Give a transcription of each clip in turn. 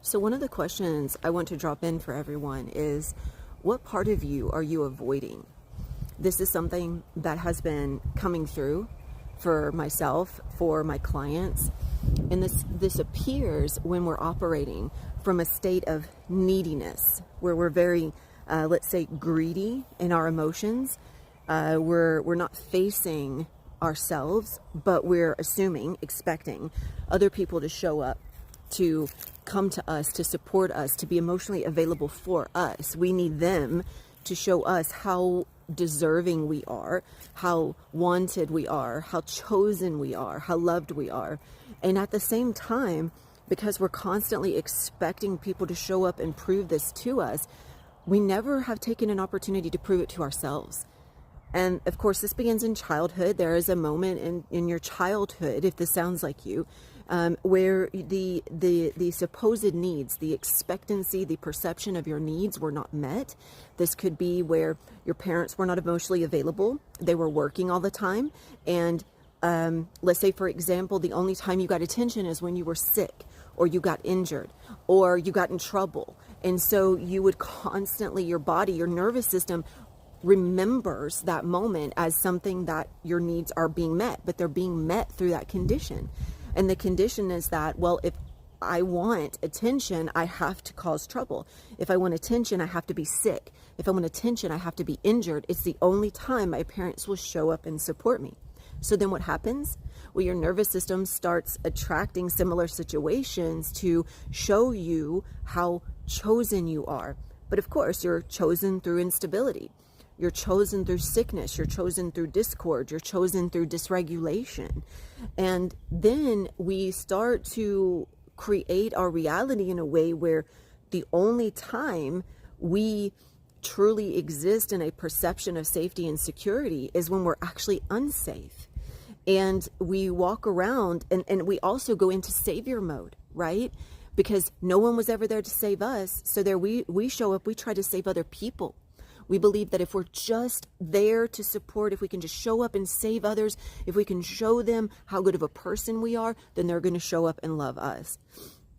So one of the questions I want to drop in for everyone is, what part of you are you avoiding? This is something that has been coming through for myself, for my clients. And this appears when we're operating from a state of neediness, where we're very, let's say, greedy in our emotions. We're not facing ourselves, but we're assuming, expecting other people to show up, to come to us, to support us, to be emotionally available for us. We need them to show us how deserving we are, how wanted we are, how chosen we are, how loved we are. And at the same time, because we're constantly expecting people to show up and prove this to us, we never have taken an opportunity to prove it to ourselves. And of course, this begins in childhood. There is a moment in your childhood, if this sounds like you, where the supposed needs, the expectancy, the perception of your needs were not met. This could be where your parents were not emotionally available. They were working all the time. And let's say, for example, the only time you got attention is when you were sick, or you got injured, or you got in trouble. And so you would constantly, your body, your nervous system remembers that moment as something that your needs are being met, but they're being met through that condition. And the condition is that, well, if I want attention, I have to cause trouble. If I want attention, I have to be sick. If I want attention, I have to be injured. It's the only time my parents will show up and support me. So then what happens? Well, your nervous system starts attracting similar situations to show you how chosen you are. But of course, you're chosen through instability. You're chosen through sickness. You're chosen through discord. You're chosen through dysregulation. And then we start to create our reality in a way where the only time we truly exist in a perception of safety and security is when we're actually unsafe. And we walk around and we also go into savior mode, right? Because no one was ever there to save us. So there we show up, we try to save other people. We believe that if we're just there to support, if we can just show up and save others, if we can show them how good of a person we are, then they're going to show up and love us.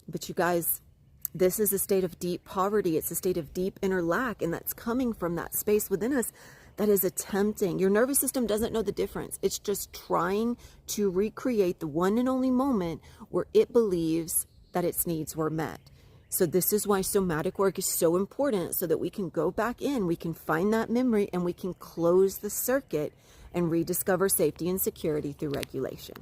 But you guys, this is a state of deep poverty. It's a state of deep inner lack, and that's coming from that space within us that is attempting. Your nervous system doesn't know the difference. It's just trying to recreate the one and only moment where it believes that its needs were met. So this is why somatic work is so important, so that we can go back in, we can find that memory, and we can close the circuit and rediscover safety and security through regulation.